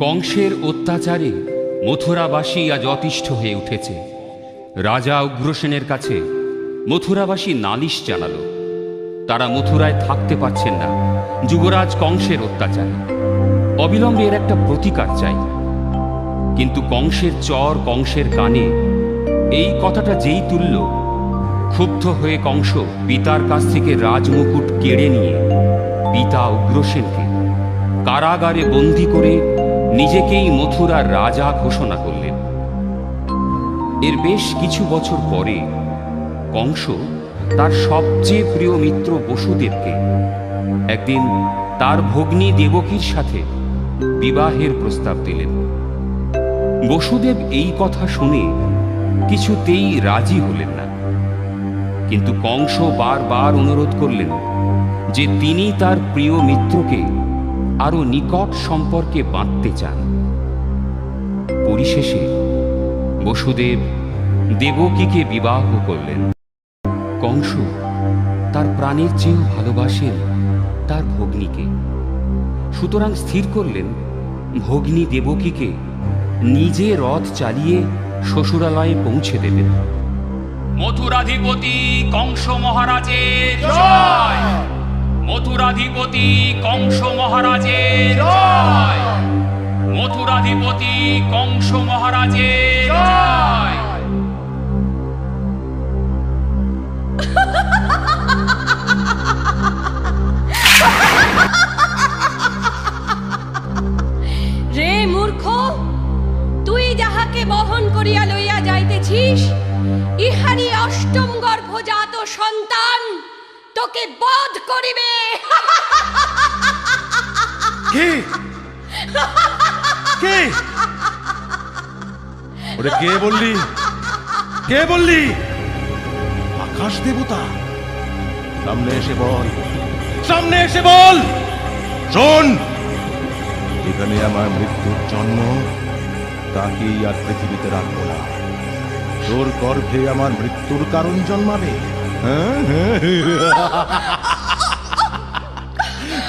কংসের অত্যাচারে মথুরাবাসী আজ অতিষ্ঠ হয়ে উঠেছে। রাজা উগ্রসেনের কাছে মথুরাবাসী নালিশ জানালো। তারা মথুরায় থাকতে পারছেন না যুবরাজ কংসের অত্যাচারে। অবিলম্বে এর একটা প্রতিকার চাই। কিন্তু কংসের চর কংসের কানে এই কথাটা যেই তুলল, ক্ষুব্ধ হয়ে কংস পিতার কাছ থেকে রাজমুকুট কেড়ে নিয়ে পিতা উগ্রসেনকে কারাগারে বন্দী করে নিজেকেই মথুরার রাজা ঘোষণা করলেন। এর বেশ কিছু বছর পরে কংস তার সবচেয়ে প্রিয় মিত্র বসুদেবকে একদিন তার ভগ্নী দেবকীর সাথে বিবাহের প্রস্তাব দিলেন। বসুদেব এই কথা শুনে কিছুতেই রাজি হলেন না, কিন্তু কংস বারবার অনুরোধ করলেন যে তিনি তার প্রিয় মিত্রকে আরো নিকট সম্পর্কে বাঁধতে চান। পরিশেষে বসুদেব দেবকীকে বিবাহ করলেন। কংস তার প্রাণের চেয়েও ভালোবাসেন তার ভগ্নীকে, সুতরাং স্থির করলেন ভগ্নী দেবকীকে নিজে রথ চালিয়ে শ্বশুরালয়ে পৌঁছে দেবেন। মথুরাধিপতি কংস মহারাজের জয়! মথুরাধিপতি কংস মহারাজের জয়! মথুরাধিপতি কংস মহারাজের জয়! রে মূর্খ, তুই যাহাকে বহন করিয়া লইয়া যাইতেছিস, ইহারই অষ্টম গর্ভজাত সন্তান তোকে বধ করিবে। কে কে ওরে কে বললি? কে বললি? আকাশ দেবতা? সামনে এসে বল, সামনে এসে বল। শোন, এখানে আমার মৃত্যুর জন্ম, তাকেই আর পৃথিবীতে রাখবো না। তোর গর্ভে আমার মৃত্যুর কারণ জন্মাবে।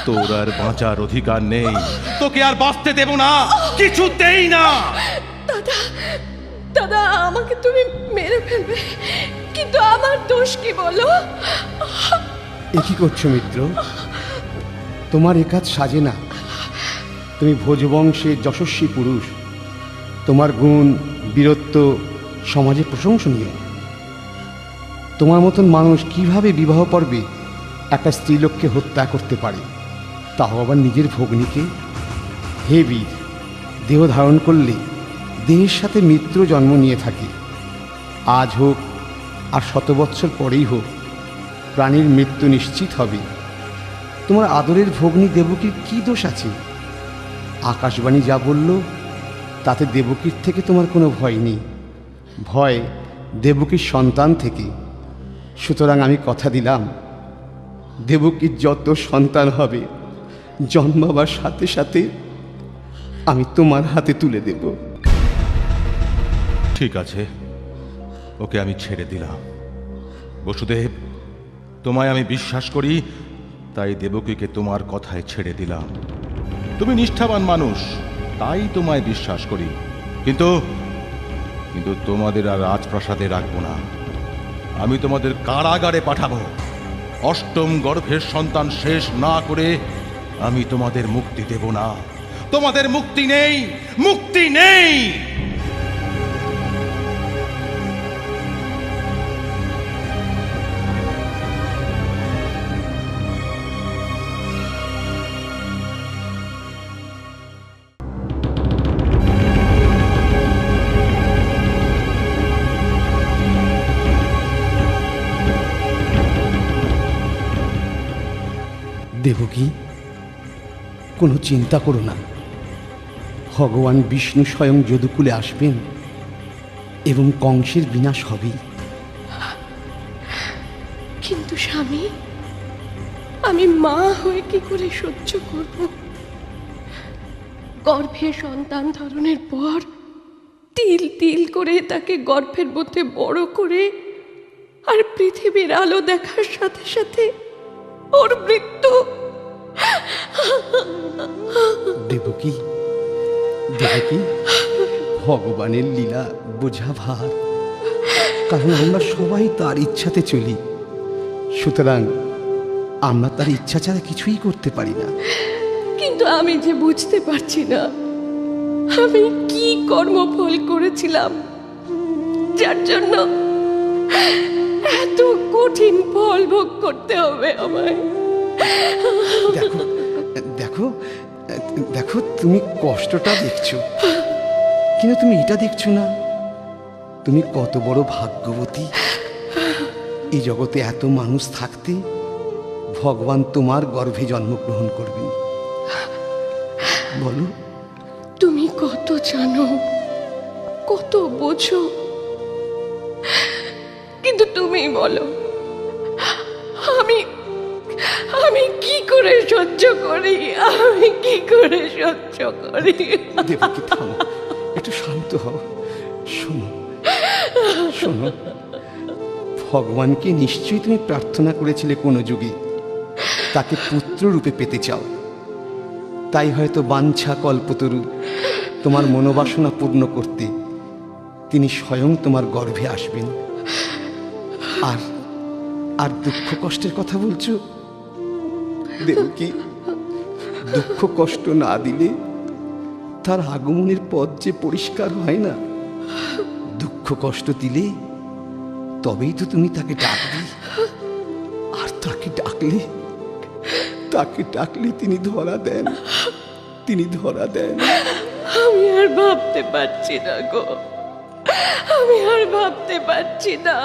তোর আর বাঁচার অধিকার নেই, তোকে আর বাঁচতে দেব না, কিছুতেই না। দাদা, দাদা, আমাকে তুমি মেরে ফেলবে, কিন্তু আমার দোষ কি বলো? এ কি করছো মিত্র? তোমার এ কাজ সাজে না। তুমি ভোজবংশের যশস্বী পুরুষ, তোমার গুণ বীরত্ব সমাজে প্রশংসনীয়। তোমার মতন মানুষ কিভাবে বিবাহ পর্বে একটা স্ত্রীলোককে হত্যা করতে পারে, তাও আবার নিজের ভগ্নীকে? হে বীর, দেহ ধারণ করলে দেহের সাথে মৃত্যু জন্ম নিয়ে থাকে। আজ হোক আর 100 বৎসর পরেই হোক, প্রাণীর মৃত্যু নিশ্চিত হবে। তোমার আদরের ভগ্নী দেবকীর কি দোষ আছে? আকাশবাণী যা বলল তাতে দেবকীর থেকে তোমার কোনো ভয় নেই, ভয় দেবকীর সন্তান থেকে। সুতরাং আমি কথা দিলাম, দেবকীর যত সন্তান হবে জন্মাবার সাথে সাথে আমি তোমার হাতে তুলে দেব। ঠিক আছে, ওকে আমি ছেড়ে দিলাম। বসুদেব, তোমায় আমি বিশ্বাস করি, তাই দেবকীকে তোমার কথায় ছেড়ে দিলাম। তুমি নিষ্ঠাবান মানুষ, তাই তোমায় বিশ্বাস করি। কিন্তু কিন্তু তোমাদের আর রাজপ্রাসাদে রাখবো না, আমি তোমাদের কারাগারে পাঠাবো। অষ্টম গর্ভের সন্তান শেষ না করে আমি তোমাদের মুক্তি দেব না। তোমাদের মুক্তি নেই, মুক্তি নেই। দেবকী, কোনো চিন্তা করো না। ভগবান বিষ্ণু স্বয়ং যদুকুলে আসবেন এবং কংসের বিনাশ হবে। কিন্তু স্বামী, আমি মা হয়ে কি করে সহ্য করব? গর্ভে সন্তান ধারণের পর তিল তিল করে তাকে গর্ভের মধ্যে বড় করে আর পৃথিবীর আলো দেখার সাথে সাথে ওর মৃত্যু। দেবকী, দেবকী, ভগবানের লীলা বোঝা ভার, কারণ আমরা সবাই তার ইচ্ছাতে চলি। সুতরাং আমরা তার ইচ্ছা ছাড়া কিছুই করতে পারি না। কিন্তু আমি যে বুঝতে পারছি না আমি কি কর্মফল করেছিলাম যার জন্য এত কঠিন ফল ভোগ করতে হবে আমায়। দেখো, দেখো, দেখো, তুমি কষ্টটা দেখছো, কিন্তু তুমি এটা দেখছো না তুমি কত বড় ভাগ্যবতী। এই জগতে এত মানুষ থাকতে ভগবান তোমার গর্ভে জন্মগ্রহণ করবেন। বলো, তুমি কত জানো, কত বোঝো, কিন্তু তুমি বলো আমি আমি কি করে সহ্য করি, আমি কি করে সহ্য করি? দেবকী থামো, একটু শান্ত হও। শোনো, শোনো, ভগবানকে নিশ্চয়ই তুমি প্রার্থনা করেছিলে কোনো যুগে, তাকে পুত্র রূপে পেতে চাও। তাই হয়তো বাঞ্ছা কল্পতরু তোমার মনোবাসনা পূর্ণ করতে তিনি স্বয়ং তোমার গর্ভে আসবেন। আর আর দুঃখ কষ্টের কথা বলছো? দেবকী, দুঃখ কষ্ট না দিলে তার আগমনের পথ যে পরিষ্কার হয় না। দুঃখ কষ্ট দিলে তবেই তো তুমি তাকে ডাকবে, আর তাকে ডাকলে তিনি ধরা দেন, তিনি ধরা দেন। আমি আর ভাবতে পারছি না গো, আমি আর ভাবতে পারছি না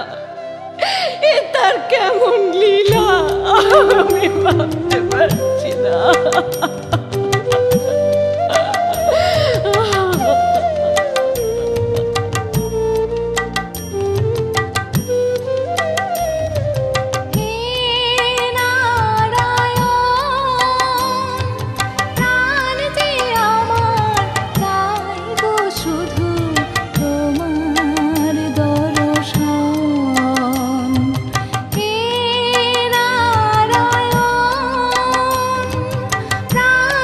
এ তার কেমন লীলা, আমি ভাবতে পারছি না। প্রাণ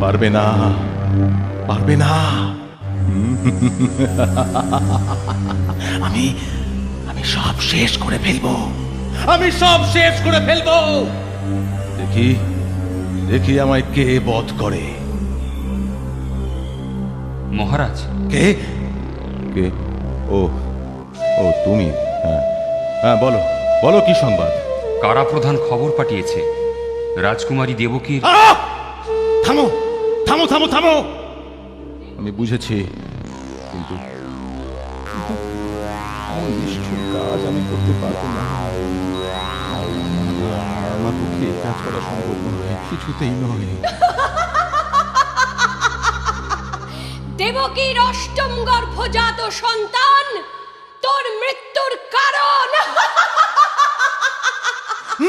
পারবে না, পারবে না। আমি আমি সব শেষ করে ফেলবো, আমি সব শেষ করে ফেলবো। দেখি দেখি আমায় কে বধ করে। মহারাজ, কে কে? ও ও তুমি? হ্যাঁ হ্যাঁ, বলো বলো, কি সংবাদ? কারাপ্রধান খবর পাঠিয়েছে রাজকুমারী দেবকীর। থামো থামো থামো থামো, আমি বুঝেছি, কিন্তু এমন নিষ্ঠুর কাজ আমি করতে পারবো না। আমার পক্ষে এই কাজ করা সম্ভব নয়, কিছুতেই নয়। দেবকীর অষ্টম গর্ভজাত সন্তান তোর মৃত্যুর কারণ।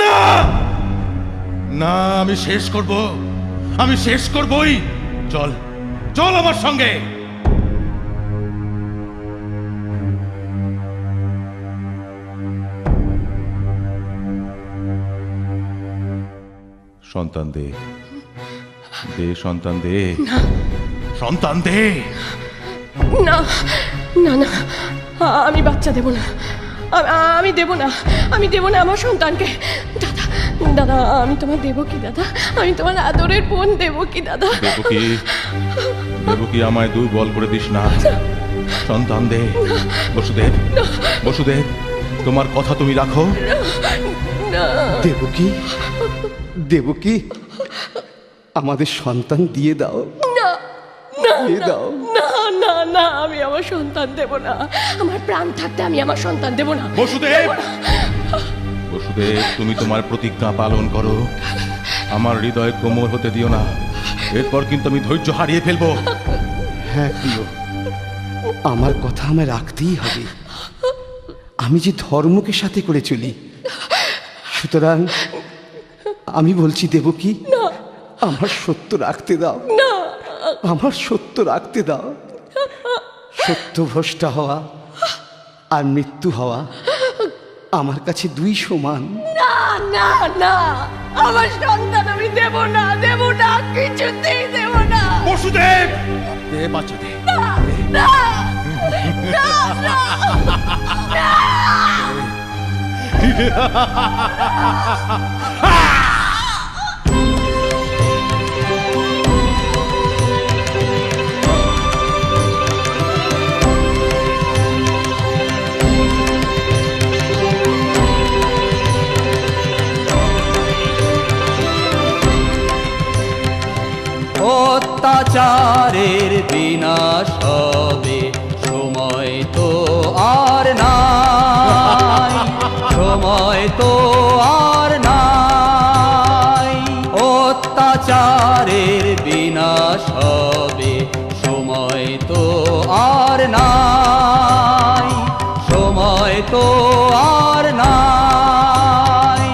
না না, আমি শেষ করব, আমি শেষ করবই। চল চল আমার সঙ্গে। সন্তান দে, দে সন্তান দে, সন্তান দে। না না না, আমি বাচ্চা দেব না, আমি দেব না, আমি দেব না আমার সন্তানকে। দাদা দাদা, আমি তোমার দেবকী দাদা, আমি তোমার আদরের বোন দেবকী দাদা। দেবকী, দেবকী, আমায় দুর্বল করে দিস না, সন্তান দে। বসুদেব, বসুদেব, তোমার কথা তুমি রাখো। দেবকী, দেবকী, আমাদের সন্তান দিয়ে দাও, না না দিয়ে দাও। না না না, আমি আমার সন্তান দেব না, আমার প্রাণ থাকতে আমি আমার সন্তান দেব না। বসুদেব, বসুদেব, তুমি তোমার প্রতিজ্ঞা পালন করো, আমার হৃদয় কোমল হতে দিও না, এরপর কিন্তু আমি ধৈর্য হারিয়ে ফেলবো। হ্যাঁ প্রিয়, আমার কথা আমায় রাখতেই হবে, আমি যে ধর্মকে সাথে করে চলি। সুতরাং আমি বলছি দেবকী, আমার সত্য রাখতে দাও, আমার সত্য রাখতে দাও। সত্যভ্রষ্টা হওয়া আর মৃত্যু হওয়া আমার কাছে দুই সমান। না না না, আমার সন্তান আমি দেব না, দেব না, কিছুতেই দেব না। বসুদেব, দে বাচ্চা দে। না না না না। অত্যাচারের বিনাশ হবে, সময় তো আর নাই, সময় তো আর নাই। অত্যাচারের বিনাশ হবে, সময় তো আর নাই, সময় তো আর নাই।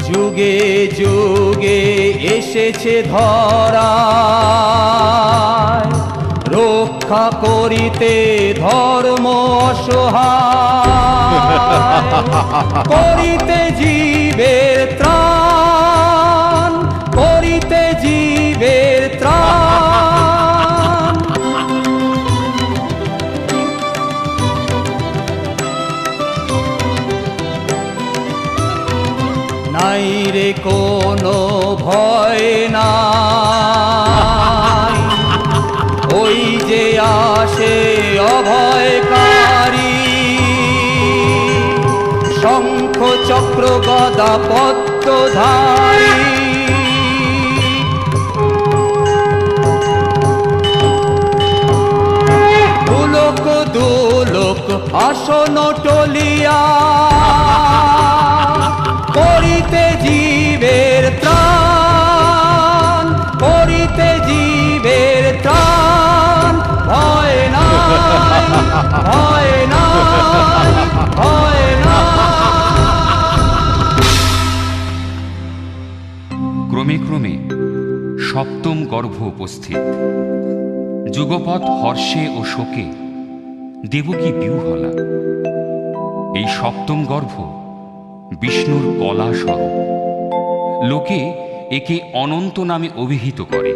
যুগে যুগে এসেছে ধরায়, রক্ষা করিতে ধর্ম অসহায়, করিতে জীবের ত্রাণ, করিতে জীবের ত্রাণ। নাই রে কোনো ভয় নাই, ওই যে আসে অভয়কারী, শঙ্খ চক্র গদা পদ্মধারী। দুলোক দুলোক আসন টলিয়া, করিতে জীবের ত্রাণ, করিতে জীবের ত্রাণ। ভয় নাই, ভয় নাই, ভয় নাই। ক্রমে ক্রমে সপ্তম গর্ভ উপস্থিত। যুগপৎ হর্ষে ও শোকে দেবকী বিহ্বলা। এই সপ্তম গর্ভ বিষ্ণুর কলা স্বরূপ। লোকে একে অনন্ত নামে অভিহিত করে।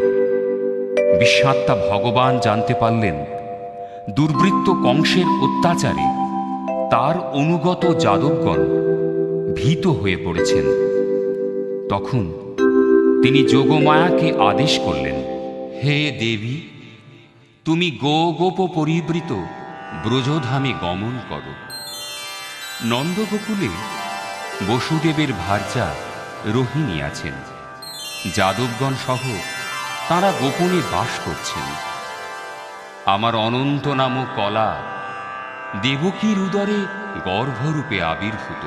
বিশ্বাত্মা ভগবান জানতে পারলেন দুর্বৃত্ত কংসের অত্যাচারে তার অনুগত যাদবগণ ভীত হয়ে পড়েছেন। তখন তিনি যোগমায়াকে আদেশ করলেন, হে দেবী, তুমি গোপ পরিবৃত ব্রজধামে গমন করো। নন্দগোকুলে বসুদেবের ভার্যা রোহিণী আছেন। যাদবগণ সহ তাঁরা গোপনে বাস করছেন। আমার অনন্ত নামক কলা দেবকীর উদরে গর্ভরূপে আবির্ভূত।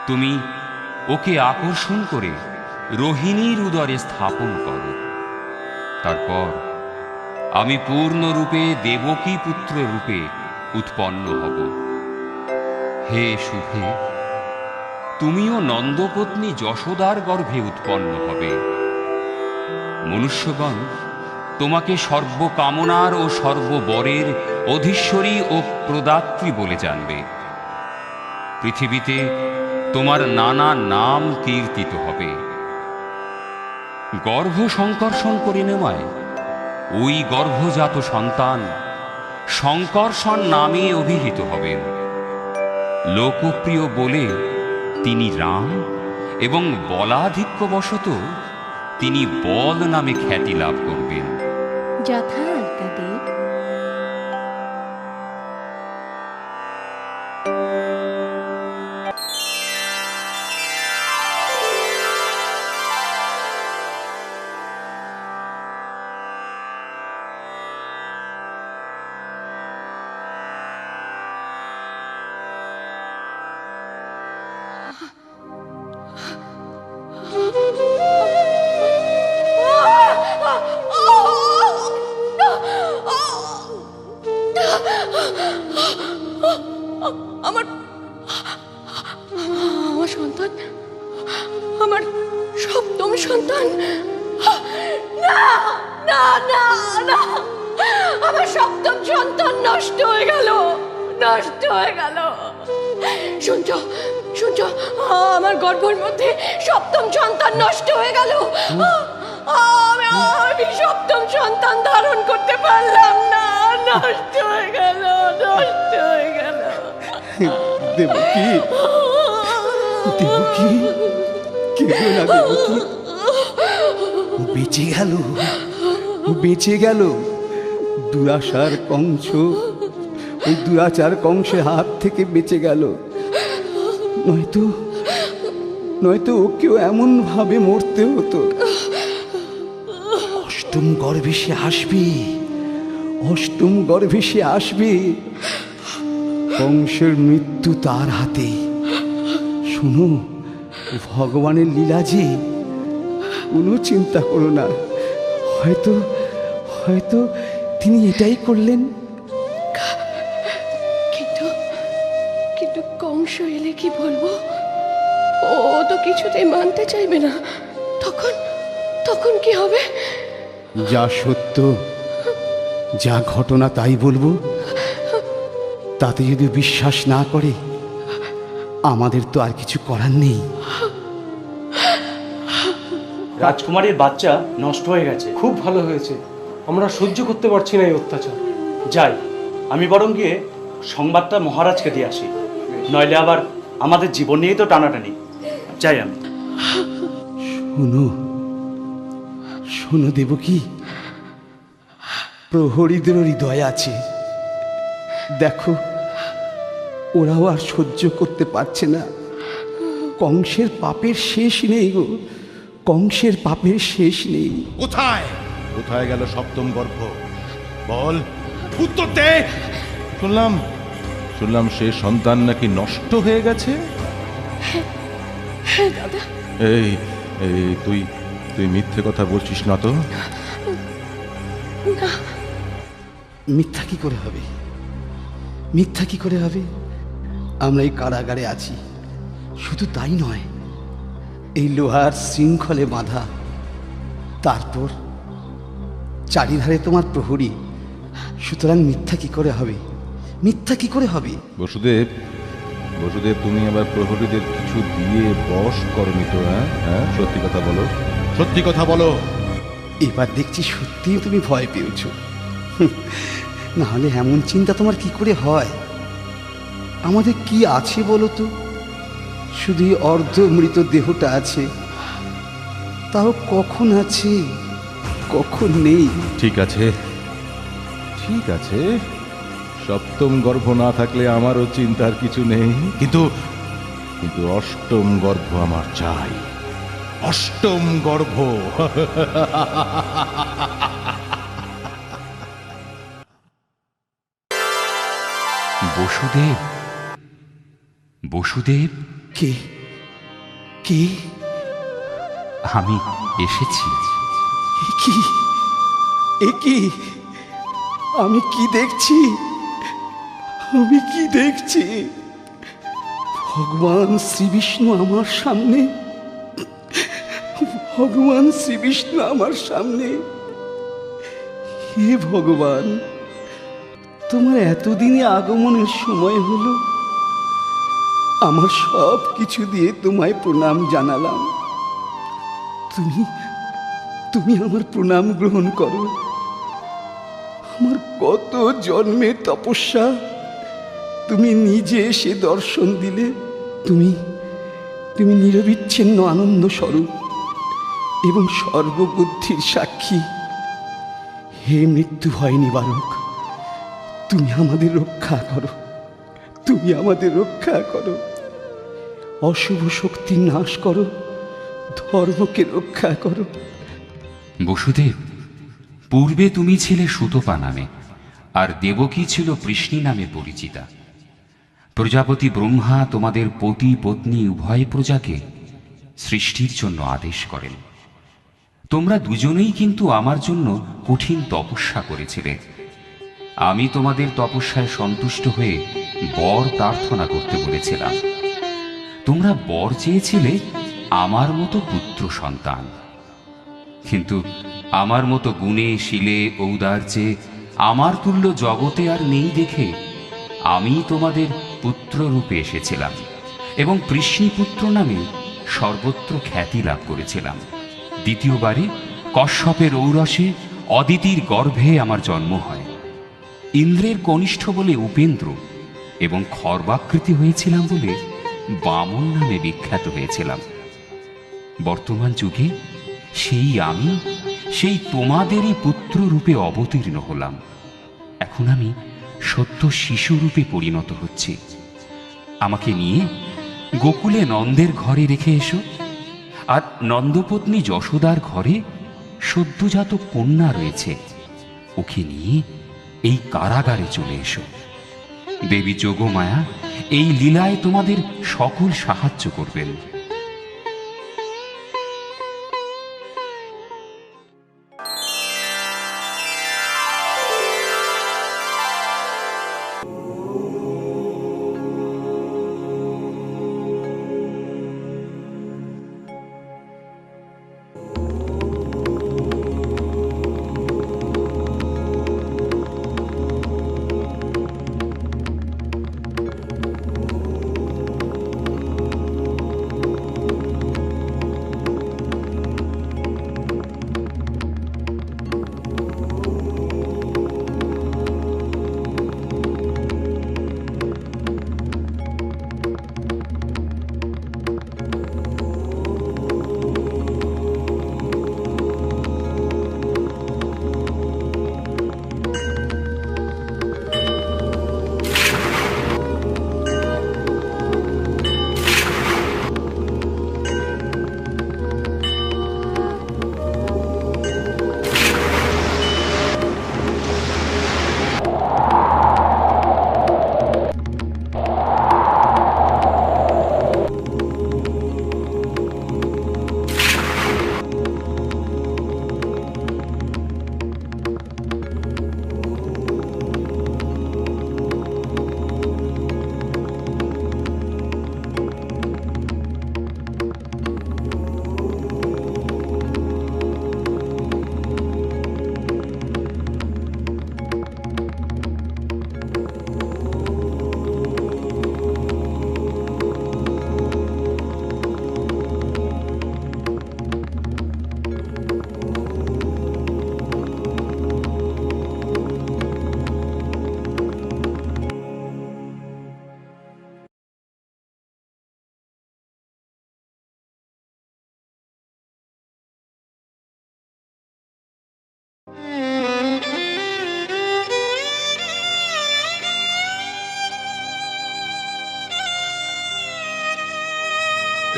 তুমি ওকে আকর্ষণ করে রোহিণীর উদরে স্থাপন করো। তারপর আমি পূর্ণরূপে দেবকী পুত্র রূপে উৎপন্ন হব। হে শুভে, তুমিও নন্দপত্নী যশোদার গর্ভে উৎপন্ন হবে। মনুষ্যগণ তোমাকে সর্বকামনার ও সর্ববরের অধীশ্বরী ও প্রদাত্রী বলে জানবে। পৃথিবীতে তোমার নানা নাম কীর্তিত হবে। গর্ভ সংকর্ষণ করে নেওয়ায় ওই গর্ভজাত সন্তান শঙ্কর্ষণ নামে অভিহিত হবেন। লোকপ্রিয় বলে তিনি রাম এবং বলাধিক্যবশত তিনি বল নামে খ্যাতি লাভ করবেন। যথা আজ্ঞাদেব। আমার আমার সন্তান, আমার সপ্তম সন্তান। না না না না, আমার সপ্তম সন্তান নষ্ট হয়ে গেল, নষ্ট হয়ে গেল। শুনছো শুনছো, আমার গর্ভের মধ্যে সপ্তম সন্তান নষ্ট হয়ে গেল। আমি সপ্তম সন্তান ধারণ করতে পারলাম না, নষ্ট হয়ে গেল, নষ্ট হয়ে গেল। দেবকী, দেবকী, কেঁদো না দেবকী। ও বেঁচে গেল, ও বেঁচে গেল। দুরাশার কংস, ওই দুরাচার কংসের হাত থেকে বেঁচে গেল। নয়তো নয়তো ওকেও এমন ভাবে মরতে হতো। অষ্টম গর্ভে সে আসবে, অষ্টম গর্ভে সে আসবে। কংসের মৃত্যু তার হাতে। শোনো, ভগবানের লীলা যে, কোনো চিন্তা করো না। হয়তো হয়তো তিনি এটাই করলেন। কিন্তু কিন্তু কংস এলে কি বলবো? ও তো কিছুতেই মানতে চাইবে না। তখন তখন কি হবে? যা সত্য, যা ঘটনা তাই বলবো। তাতে যদি বিশ্বাস না করে, আমাদের তো আর কিছু করার নেই। রাজকুমারীর বাচ্চা নষ্ট হয়ে গেছে। খুব ভালো হয়েছে, আমরা সহ্য করতে পারছি না এই অত্যাচার। যাই, আমি বরং গিয়ে সংবাদটা মহারাজকে দিয়ে আসি, নইলে আবার আমাদের জীবন নিয়েই তো টানাটানি। যাই আমি। শোনো শোনো দেবকী, প্রহরীদেরও হৃদয় আছে। দেখো, ওরাও আর সহ্য করতে পারছে না। কংসের পাপের শেষ নেই গো, কংসের পাপের শেষ নেই। কোথায় কোথায় গেল সপ্তম গর্ভ? বল, উত্তর দে। শুনলাম শুনলাম সে সন্তান নাকি নষ্ট হয়ে গেছে। হ্যাঁ দাদা। এই এই তুই তুই মিথ্যে কথা বলছিস না তো? না, মিথ্যা কি করে হবে? মিথ্যা কি করে হবে? আমরা এই কারাগারে আছি, শুধু তাই নয়, এই লোহার শৃঙ্খলে বাঁধা। চারিধারে তোমার প্রহরী, সুতরাং মিথ্যা কি করে হবে? মিথ্যা কি করে হবে? বসুদেব, বসুদেব, তুমি আবার প্রহরীদের কিছু দিয়ে বশ করনি তো? হ্যাঁ, সত্যি কথা বলো, সত্যি কথা বলো। এবার দেখছি সত্যিই তুমি ভয় পেয়েছ। না হলে এমন চিন্তা তোমার কি করে হয়? আমাদের কি আছে বলো তো? শুধু এই অর্ধ মৃত দেহটা আছে, তাও কখন আছে কখন নেই। ঠিক আছে, ঠিক আছে, সপ্তম গর্ভ না থাকলে আমারও চিন্তার কিছু নেই, কিন্তু কিন্তু অষ্টম গর্ভ আমার চাই। অষ্টম গর্ভ। বসুদেব, বসুদেব, কে কে? আমি এসেছি। এ কি? এ কি? আমি কি দেখছি? আমি কি দেখছি? ভগবান শ্রীবিষ্ণু আমার সামনে, ভগবান শ্রীবিষ্ণু আমার সামনে। হে ভগবান, তোমার এতদিনে আগমনের সময় হলো। আমার সব কিছু দিয়ে তোমায় প্রণাম জানালাম। তুমি তুমি আমার প্রণাম গ্রহণ করো। আমার কত জন্মের তপস্যা, তুমি নিজে এসে দর্শন দিলে। তুমি তুমি নিরবিচ্ছিন্ন আনন্দ স্বরূপ এবং সর্ববুদ্ধির সাক্ষী। হে মৃত্যু ভয় নিবারক, তুমি আমাদের রক্ষা করো, তুমি আমাদের রক্ষা করো। অশুভ শক্তির নাশ করো, ধর্মকে রক্ষা করো। বসুদেব, পূর্বে তুমি ছিলে সুতপা নামে, আর দেবকী ছিল বৃষ্ণি নামে পরিচিতা। প্রজাপতি ব্রহ্মা তোমাদের পতি পত্নী উভয় প্রজাকে সৃষ্টির জন্য আদেশ করেন। তোমরা দুজনেই কিন্তু আমার জন্য কঠিন তপস্যা করেছিলে। আমি তোমাদের তপস্যায় সন্তুষ্ট হয়ে বর প্রার্থনা করতে বলেছিলাম। তোমরা বর চেয়েছিলে আমার মতো পুত্র সন্তান, কিন্তু আমার মতো গুণে শীলে ঔদার্যে আমার তুল্য জগতে আর নেই দেখে আমি তোমাদের পুত্র রূপে এসেছিলাম এবং কৃষ্ণীপুত্র নামে সর্বত্র খ্যাতি লাভ করেছিলাম। দ্বিতীয়বারে কশ্যপের ঔরসে অদিতির গর্ভে আমার জন্ম হয়। ইন্দ্রের কনিষ্ঠ বলে উপেন্দ্র এবং খর্বাকৃতি হয়েছিলাম বলে বামন নামে বিখ্যাত হয়েছিলাম। বর্তমান যুগে সেই আমি, সেই তোমাদেরই পুত্র রূপে অবতীর্ণ হলাম। এখন আমি সত্য শিশু রূপে পরিণত হচ্ছি। আমাকে নিয়ে গোকুলে নন্দের ঘরে রেখে এসো, আর নন্দপত্নী যশোদার ঘরে সদ্যজাত কন্যা রয়েছে, ওকে নিয়ে এই কারাগারে চলে এসো। দেবী যোগমায়া এই লীলায় তোমাদের সকল সাহায্য করবেন।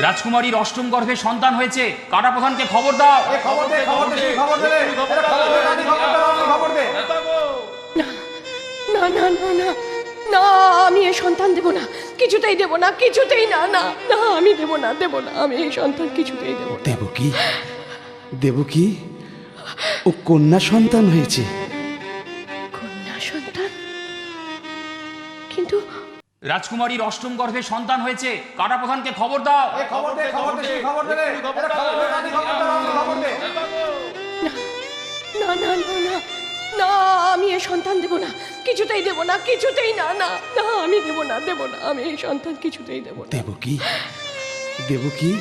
রাজকুমারীর অষ্টম গর্ভে সন্তান হয়েছে, কাটা প্রধানকে খবর দাও। না না না না না, আমি এই সন্তান দেব না, কিছুতেই দেব না, কিছুতেই না, না না, আমি দেব না, দেব না, আমি এই সন্তান কিছুতেই দেব না। দেবকী, দেবকী, ও কন্যা সন্তান হয়েছে। কন্যা সন্তান? কিন্তু রাজকুমারীর অষ্টম গর্ভে সন্তান হয়েছে, কাটা প্রধানকে খবর দাও। না না না না না, আমি এই সন্তান দেব না, কিছুতেই দেব না, কিছুতেই না, না না, আমি দেব না, দেব না, আমি এই সন্তান কিছুতেই দেব না। দেবকী, দেবকী,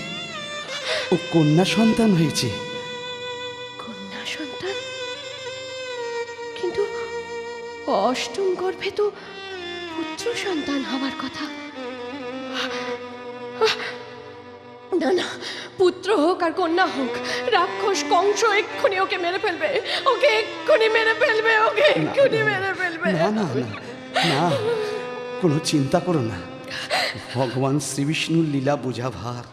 ও কন্যা সন্তান হয়েছে। কন্যা সন্তান? কিন্তু অষ্টম গর্ভে তো পুত্র সন্তান হবার কথা। না না, পুত্র হোক আর কন্যা হোক, রাক্ষস কংস এক্ষুনি ওকে মেরে ফেলবে, ওকে এক্ষুনি মেরে ফেলবে, ওকে এক্ষুনি মেরে ফেলবে। না না না না, কোনো চিন্তা করো না। ভগবান শ্রীবিষ্ণুর লীলা বোঝা ভার,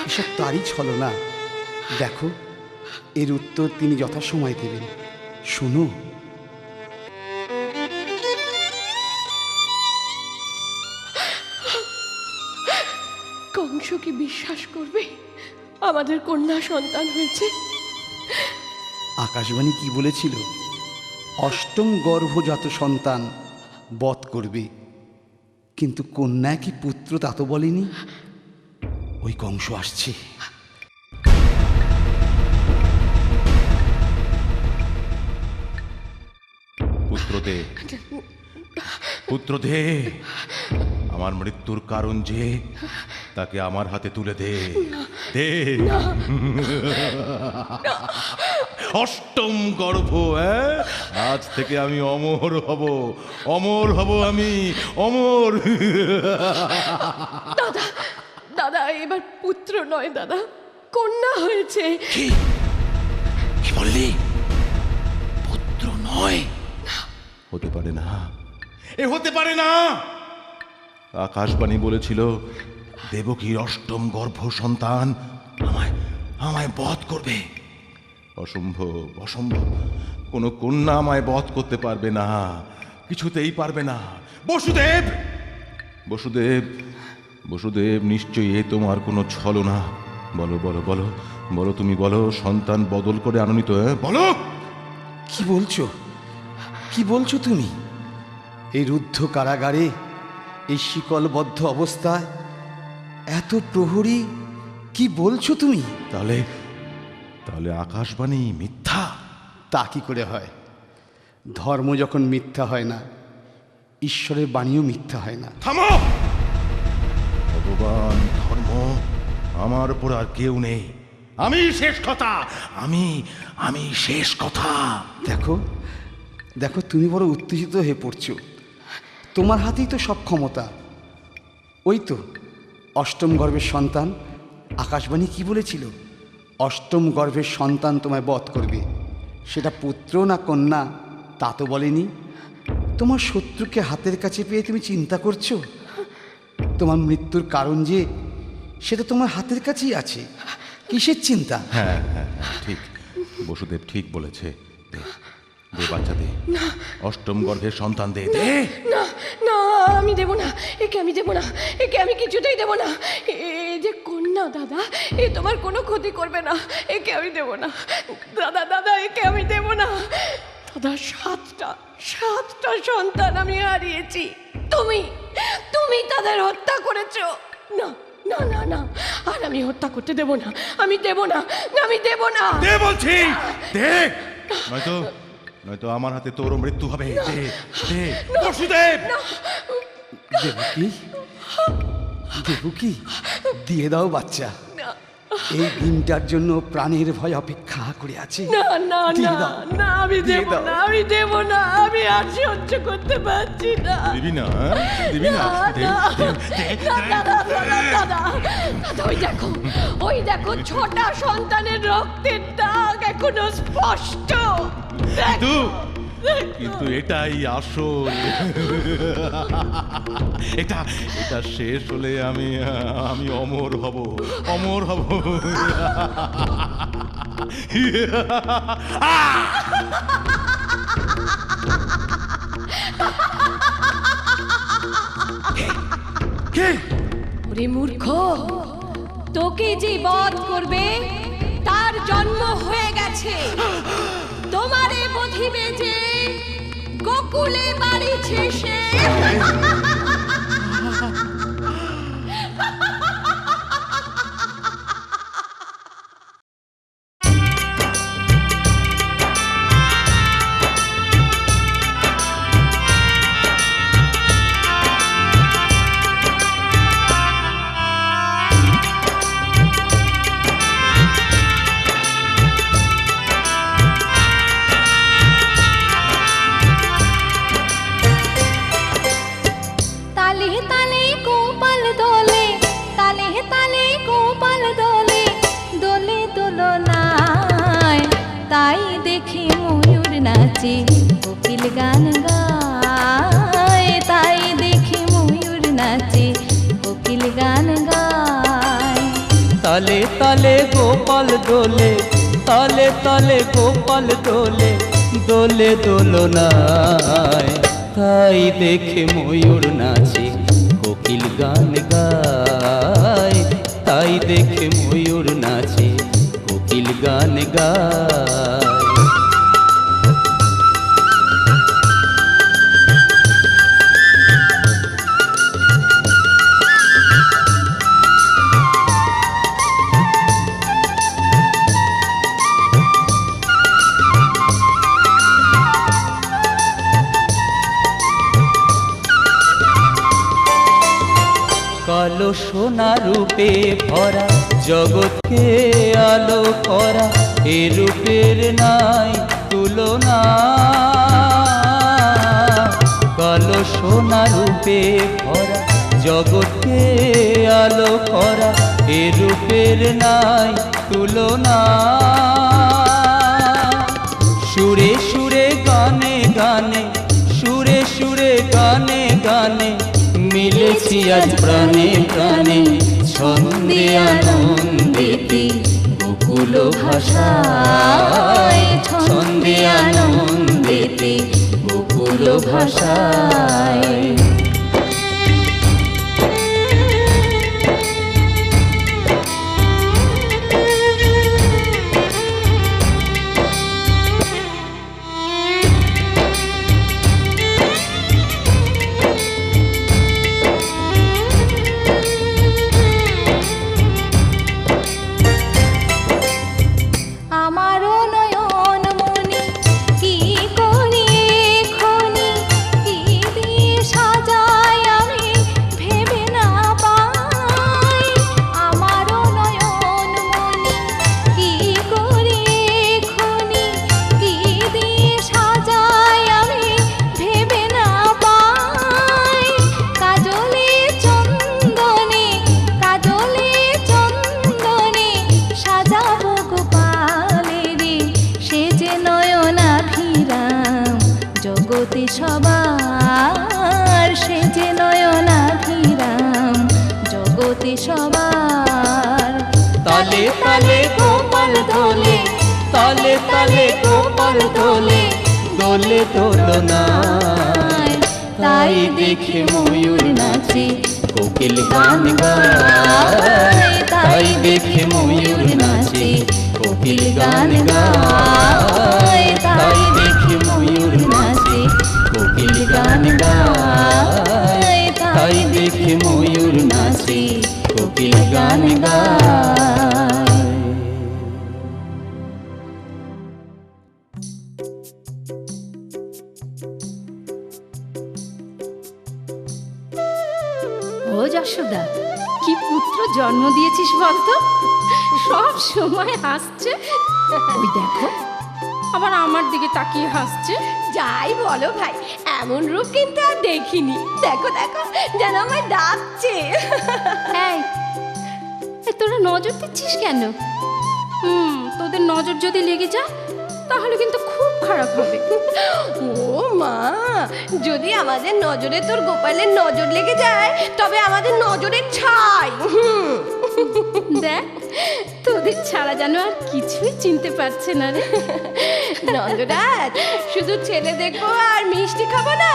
এসব তারই ছলনা। দেখো, এর উত্তর তিনি যথাসময় দেবেন। শোনো, কংস কি বিশ্বাস করবে আমাদের কন্যা সন্তান হয়েছে? আকাশবাণী কি বলেছিল? অষ্টম গর্ভজাত সন্তান বধ করবে, কিন্তু কন্যা কি পুত্র তা তো বলেনি। ওই কংস আসছে। পুত্র দে, পুত্র দে, আমার মৃত্যুর কারণ যে, তাকে আমার হাতে তুলে দে, দে। অষ্টম গর্ভ, আজ থেকে আমি অমর হব, অমর হব, আমি অমর। দাদা, দাদা, এবার পুত্র নয় দাদা, কন্যা হয়েছে। কি বললি? পুত্র নয়? হতে পারে না, এ হতে পারে না। আকাশবাণী বলেছিল দেবকীর অষ্টম গর্ভ সন্তান আমায় আমায় বধ করবে। অসম্ভব, অসম্ভব, কোনো কন্যা আমায় বধ করতে পারবে না, কিছুতেই পারবে না। বসুদেব, বসুদেব, বসুদেব, নিশ্চয়ই এ তোমার কোনো ছলনা। বলো বলো বলো বলো, তুমি বলো, সন্তান বদল করে আননি তো? বলো। কি বলছো, কি বলছো তুমি? এই রুদ্ধ কারাগারে, এই শিকলবদ্ধ অবস্থায়, এত প্রহরী, কি বলছো তুমি? তাহলে তাহলে আকাশবাণী মিথ্যা? তা কি করে হয়? ধর্ম যখন মিথ্যা হয় না, ঈশ্বরের বাণীও মিথ্যা হয় না। থামো! ভগবান, ধর্ম, আমার উপর আর কেউ নেই। আমি শেষ কথা, আমি শেষ কথা। দেখো, দেখো, তুমি বড় উত্তেজিত হয়ে পড়ছো। তোমার হাতেই তো সব ক্ষমতা। ওই তো অষ্টম গর্ভের সন্তান। আকাশবাণী কি বলেছিল? অষ্টম গর্ভের সন্তান তোমায় বধ করবে। সেটা পুত্র না কন্যা তা তো বলেনি। তোমার শত্রুকে হাতের কাছে পেয়ে তুমি চিন্তা করছো? তোমার মৃত্যুর কারণ যে, সেটা তোমার হাতের কাছেই আছে। কিসের চিন্তা? হ্যাঁ হ্যাঁ হ্যাঁ, ঠিক, বসুদেব ঠিক বলেছে। দে, দে বাচ্চা, দে, অষ্টম গর্ভের সন্তান দে, দে। না না, আমি দেব না, একে আমি দেব না, একে আমি কিছুতেই দেব না। এ যে কন্যা দাদা, এ তোমার কোনো ক্ষতি করবে না, একে আমি দেব না দাদা, দাদা, একে আমি দেব না দাদা। সাতটা সন্তান আমি হারিয়েছি, তুমি তাদের হত্যা করেছো। না না না না, আর আমি হত্যা করতে দেব না, আমি দেব না, আমি দেব না। দে বলছি, দে, নয়তো নয়তো আমার হাতে তোরও মৃত্যু হবে। দে, দে, বসুদেব। দেবকী, দেবকী, দিয়ে দাও বাচ্চা। এই দিনটার জন্য প্রাণের ভয় অপেক্ষা করে আছে। না না দিয়ে না দাও, না, আমি দিয়ে দেব দাও। না, আমি দেব না, আমি আর সহ্য করতে পারছি না। দিবি না, দিবি না? দে, দে, দে, দাদা, দাদা, ওই দেখো 6টা সন্তানের রক্তের দাগ এখনো স্পষ্ট। কিন্তু কিন্তু এটাই আসল। এটা এটা শেষ হলে আমি আমি অমর হব, অমর হব। ওরে মূর্খ, তোকে যে বধ করবে তার জন্ম হয়ে গেছে। তোমারে বধিবে যে গোকুলে বাড়িছে সে। কোকিল গান গায়, তাই দেখি ময়ূর নাচে, কোকিল গান গায়। তালে তালে গোপাল দোলে, তালে তালে গোপাল দোলে, দোলে দোলনায়, তাই দেখে ময়ূর নাচে, কোকিল গান গায়, তাই দেখে ময়ূর নাচে, কোকিল গান গায়। কালো সোনা রূপে ভরা জগৎকে আলো করা, এ রূপের নাই তুলনা। কালো সোনা রূপে ভরা জগৎকে আলো করা, এ রূপের নাই তুলনা। সুরে সুরে গানে গানে, সুরে সুরে গানে গানে, মিলেছি আজ প্রাণে প্রাণে, ছন্দে আনন্দেতে গোকুল ভাষায়, ছন্দে আনন্দেতে গোকুল ভাষায়। সবার সে যে নয়নাভিরাম, জগতে সবার। তালে তালে গোপাল দোলে, তালে তালে গোপাল দোলে, দোলে দোলনায়, তাই দেখে ময়ূর নাচে, কোকিল গান গায়, তাই দেখে ময়ূর নাচে, কোকিল গান গায়, তাই দেখে ময়ূর নাচে, কোকিল গান গায়, তাই দেখে ময়ূর নাচে, কোকিল গান গায়। ও যশোদা, কি পুত্র জন্ম দিয়েছিস বলতো? সব সময় হাসছে। ওই দেখো, আবার আমার দিকে তাকিয়ে হাসছে। যাই বলো ভাই, এমন রূপ কিন্তু আর দেখিনি। দেখো দেখো, যেন আমায় ডাকছে। এই তোরা নজর দিচ্ছিস কেন? তোদের নজর যদি লেগে যায় তাহলে কিন্তু খুব খারাপ হবে। ও মা, যদি আমাদের নজরে তোর গোপালের নজর লেগে যায় তবে আমাদের নজরের ছাই। দেখ তোদের ছাড়া যেন আর কিছুই চিনতে পারছে না রে। নন্দরাজ, শুধু ছেলে দেখবো আর মিষ্টি খাবো না?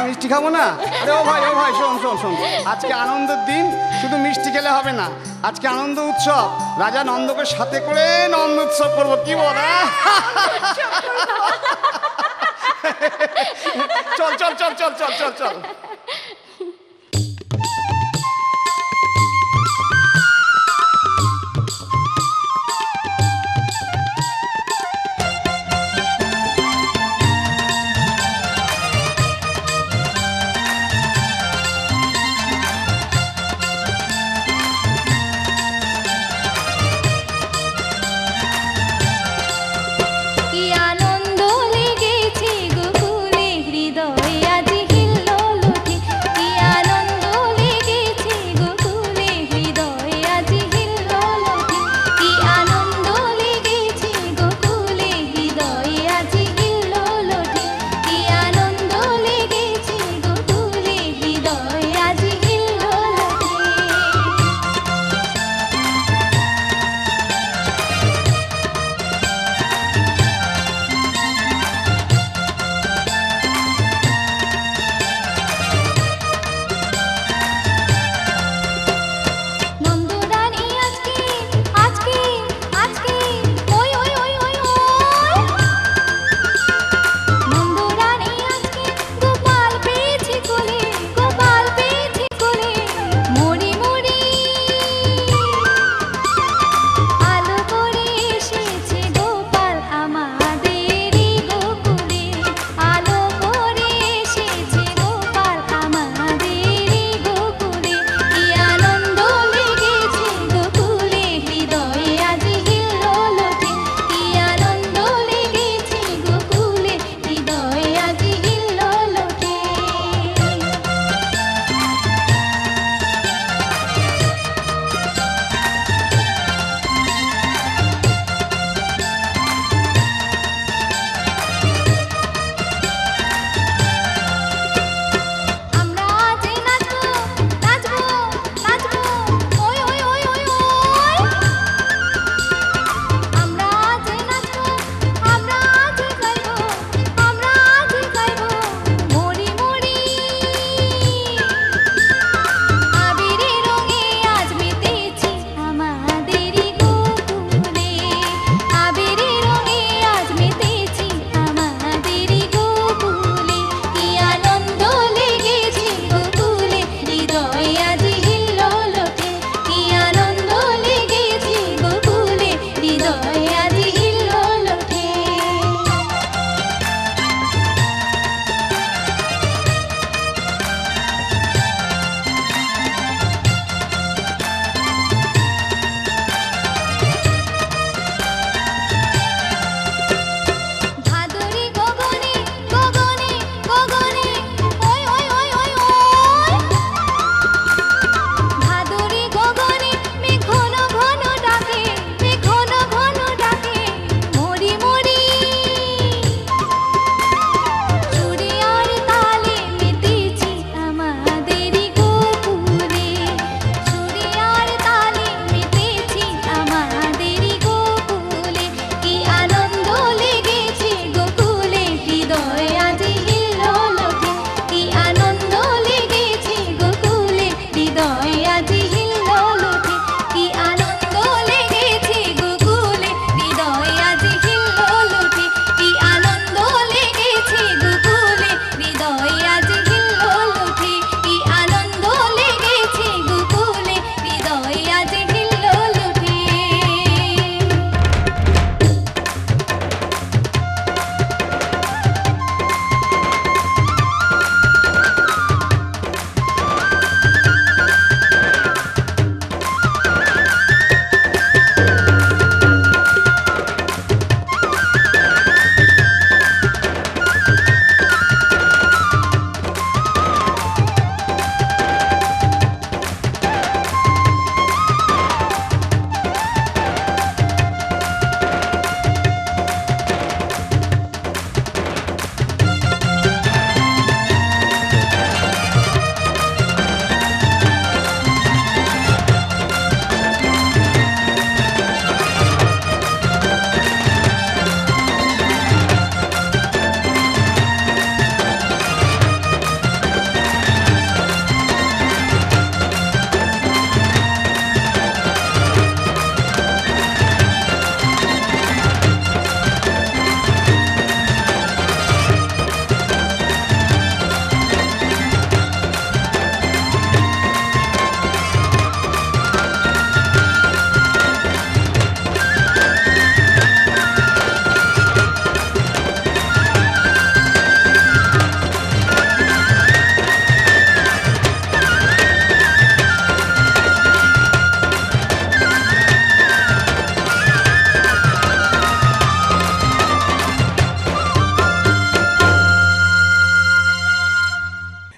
মিষ্টি খাবো না? আরে ও ভাই শোন শোন শোন, আজকে আনন্দের দিন, শুধু মিষ্টি খেলে হবে না, আজকে আনন্দ উৎসব। রাজা নন্দকে সাথে করে নন্দ উৎসব করবো, কি বল? চল চল চল চল চল চল চল। কি আনন্দ লেগেছে গোকুলে, হৃদয়ে আজ হিল্লোল উঠেছে।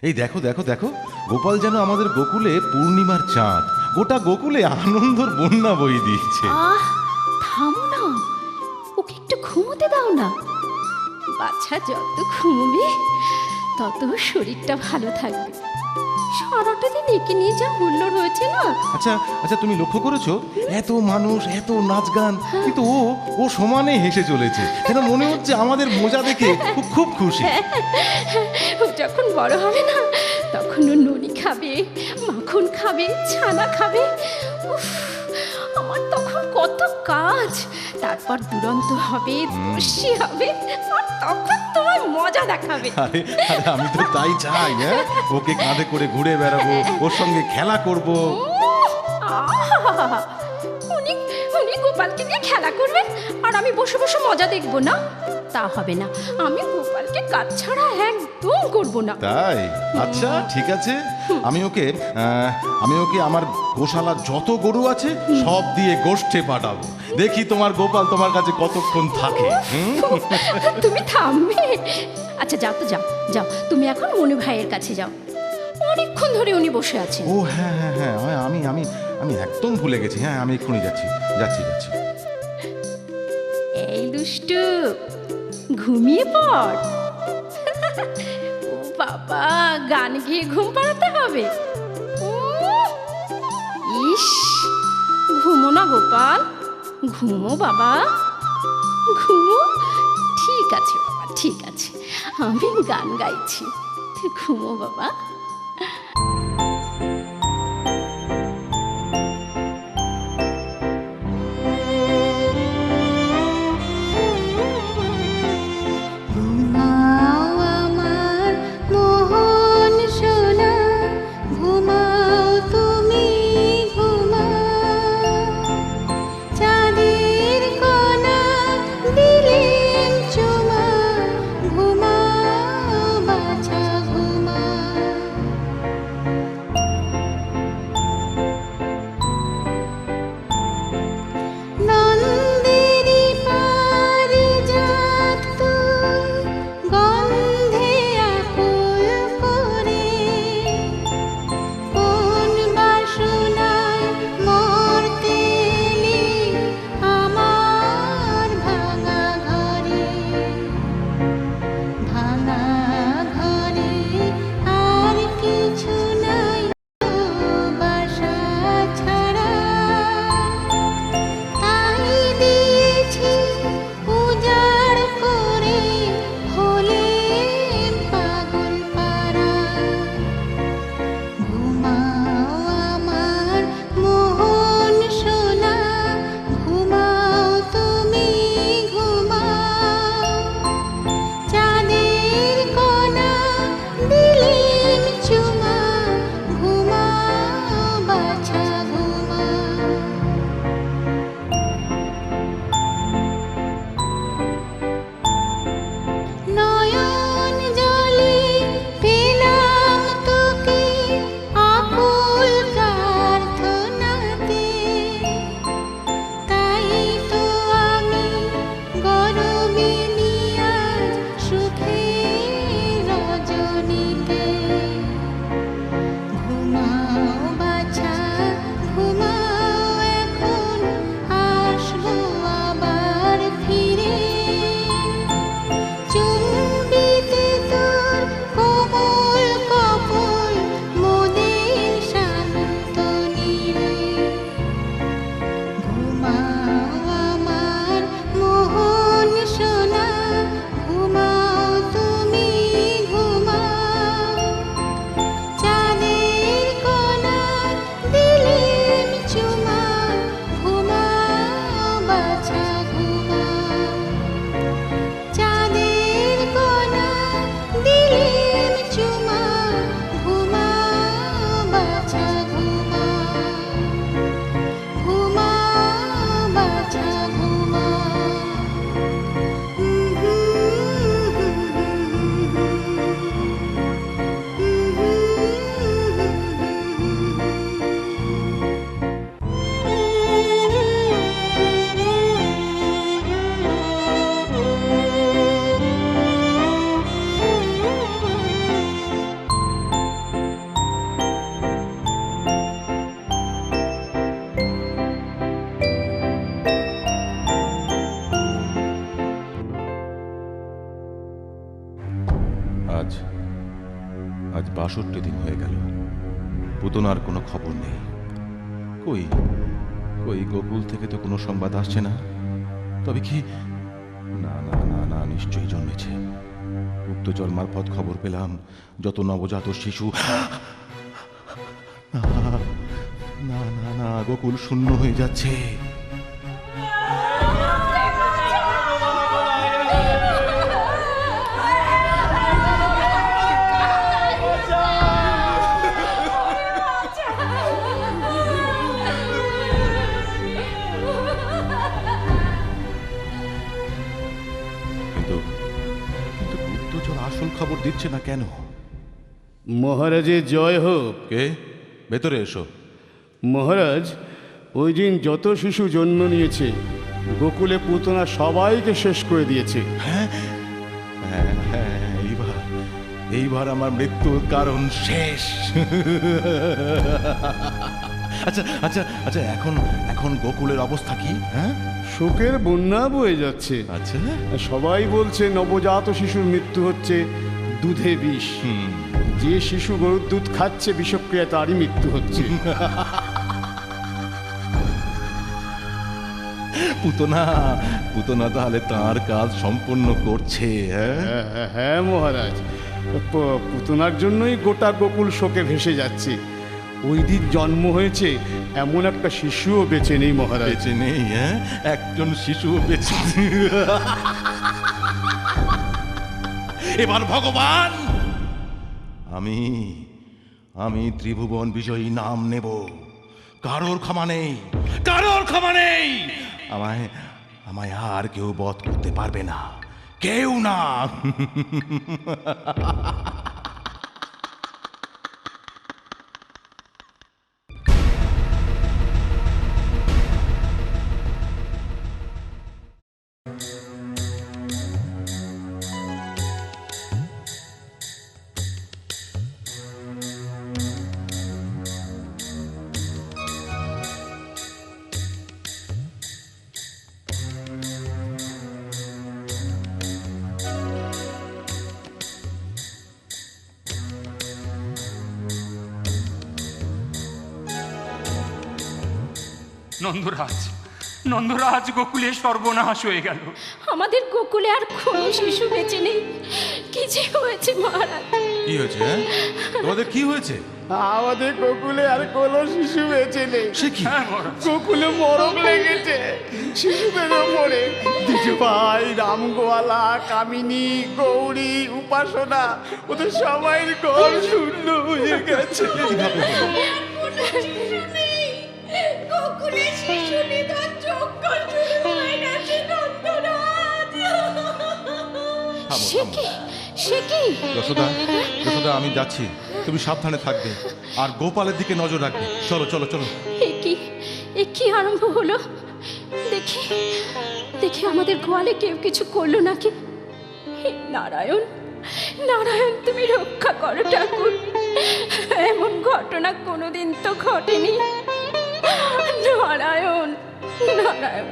এই দেখো দেখো দেখো, গোপাল যেন আমাদের গোকুলে পূর্ণিমার চাঁদ, গোটা গোকুলে আনন্দর বন্যা বই দিচ্ছে। আহ থামো না, ওকে একটু ঘুমোতে দাও না। বাচ্চা যত ঘুমবে তত শরীরটা ভালো থাকবে। সারাটা দিন একে নিয়ে যা হুল্লোড় হয়েছে না। আচ্ছা আচ্ছা, তুমি লক্ষ্য করেছো এত মানুষ, এত নাচ গান, কিন্তু ও সমানে হেসে চলেছে, যেন মনে হচ্ছে আমাদের মজা দেখে ও খুব খুশি। ও যখন বড় হবে না তখন ও ননি খাবে, মাখন খাবে, ছানা খাবে। উফ, আমার তখন কত কাজ। তারপর দুরন্ত হবে, দস্যি হবে, আর তখন তোমার মজা দেখাবে। আরে আরে, আমি তো তাই চাই। হ্যাঁ, ওকে কাঁধে করে ঘুরে বেড়াবো, ওর সঙ্গে খেলা করব। আহা! উনি উনি গোপালকে নিয়ে খেলা করবেন আর আমি বসে বসে মজা দেখবো না? তা হবে না। আমি গোপালকে কাজ ছাড়া একদম করব না। তাই? আচ্ছা ঠিক আছে, আমি ওকে আমার গোশালার যত গরু আছে সব দিয়ে গোষ্ঠে পাঠাবো। দেখি তোমার গোপাল তোমার কাছে কতক্ষণ থাকে। তুমি থামবে? আচ্ছা যাও তো, যাও যাও, তুমি এখন মনু ভাইয়ের কাছে যাও। অনেকক্ষণ ধরে উনি বসে আছেন। ও হ্যাঁ হ্যাঁ হ্যাঁ, আমি একদম ভুলে গেছি। হ্যাঁ, আমি এক্ষুনি যাচ্ছি যাচ্ছি যাচ্ছি। এই দুষ্টু, ঘুমিয়ে পড়। ও বাবা, গান গিয়ে ঘুম পাড়াতে হবে। ইস, ঘুমো না গোপাল, ঘুমো বাবা, ঘুমো। ঠিক আছে বাবা, ঠিক আছে, আমি গান গাইছি, তুই ঘুমো বাবা। সোনা আজ ৬২ দিন হয়ে গেল, পুতনার কোনো খবর নেই। কই কই গোকুল থেকে তো কোনো সংবাদ আসছে না। তবে কি, না না না না, নিশ্চয়ই জন্মেছে। গুপ্তচর মারফত খবর পেলাম যত নবজাত শিশু, না না না না, গোকুল শূন্য হয়ে যাচ্ছে। কিন্তু কিন্তু গুপ্তচর আসল খবর দিচ্ছে না কেন? মহারাজের জয় হোক। কে? ভেতরে এসো। মহারাজ, ওই দিন যত শিশু জন্ম নিয়েছে গোকুলে পুতনা সবাইকে শেষ করে দিয়েছে। হ্যাঁ হ্যাঁ হ্যাঁ, এইবার আমার মৃত্যুর কারণ শেষ। আচ্ছা আচ্ছা আচ্ছা, এখন এখন গোকুলের অবস্থা কি? হ্যাঁ, শোকের বন্যা বয়ে যাচ্ছে। আচ্ছা, সবাই বলছে নবজাত শিশুর মৃত্যু হচ্ছে দুধে বিষ। যে শিশু গরুর দুধ খাচ্ছে বিষক্রিয়া, তারই মৃত্যু হচ্ছে। পুতনা পুতনা তাহলে তার কাজ সম্পূর্ণ করছে। হ্যাঁ, হ্যাঁ মহারাজ, পুতনার জন্যই গোটা গোকুল শোকে ভেসে যাচ্ছে। ওই দিন জন্ম হয়েছে এমন একটা শিশুও বেঁচে নেই মহারাজ। বেঁচে নেই? হ্যাঁ, একজন শিশু বেঁচে নেই। এবার ভগবান, আমি ত্রিভুবন বিজয়ী নাম নেব। কারোর ক্ষমা নেই, কারোর ক্ষমা নেই। আমায় আর কেউ বধ করতে পারবে না, কেউ না। নন্দরাজ, নন্দরাজ, গোকুলে সর্বনাশ হয়ে গেল। আমাদের গোকুলে আর কোনো শিশু বেঁচে নেই। কি যে হয়েছে মহারাজ! কি হয়েছে? হ্যাঁ, তোমাদের কি হয়েছে? আমাদের গোকুলে আর কোনো শিশু বেঁচে নেই। সে কি? গোকুলে মরম লেগেছে শিশুদের ওপরে। দ্বিজ ভাই, রামগোয়ালা, কামিনী, গৌরী, উপাসনা, ওদের সবাই ঘর শূন্য হয়ে গেছে। কিভাবে হলো? গোকুলের শিশু নিধন যজ্ঞ শুরু হয়ে গেছে নন্দরাজ। সে কি, সে কি? যশোদা, যশোদা, আমি যাচ্ছি, তুমি সাবধানে থাকবে আর গোপালের দিকে নজর রাখবে। চলো চলো চলো। এ কি আরম্ভ হলো? দেখি দেখি আমাদের গোয়ালে কেউ কিছু করলো নাকি। হে নারায়ণ, নারায়ণ, তুমি রক্ষা করো ঠাকুর। এমন ঘটনা কোনোদিন তো ঘটেনি। নারায়ণ, নারায়ণ।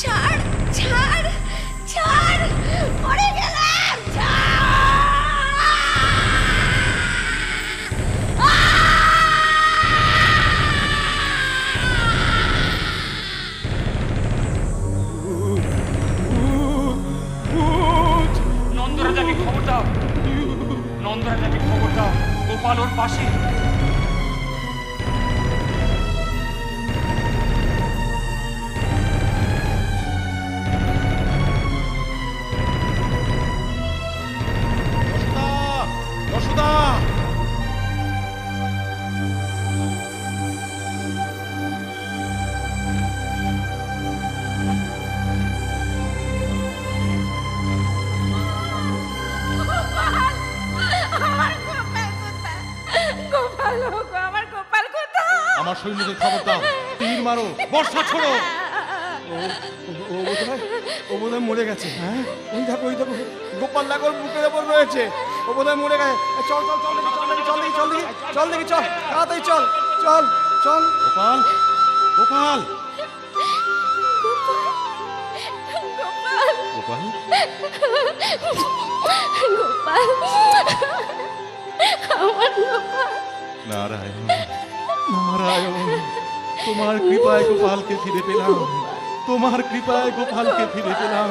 ছাড় ছাড় ছাড়, পড়ে গেলাম। নন্দরাজাকে খবর দাও, নন্দরাজাকে খবর দাও, গোপাল ওর পাশে। যশোদা, গোপাল, আমার গোপাল কোথায়? আমার সৈন্যদের খবর দাও, তীর মারো, বর্ষা ছোড়ো। ও বোধহয় মরে গেছে। হ্যাঁ, ওই দেখো গোপাল দেখো ওর বুকের ওপর রয়েছে, ও বোধহয় মরে গেছে। চল চল চল দেখি, চল দেখি, চল দেখি, চল দেখি, চল তাড়াতাড়ি চল চল চল। গোপাল, গোপাল, গোপাল গোপাল, গোপাল আমার গোপাল। নারায়ণ, নারায়ণ, তোমার কৃপায় গোপালকে ফিরে পেলাম, তোমার কৃপায় গোপালকে ফিরে পেলাম।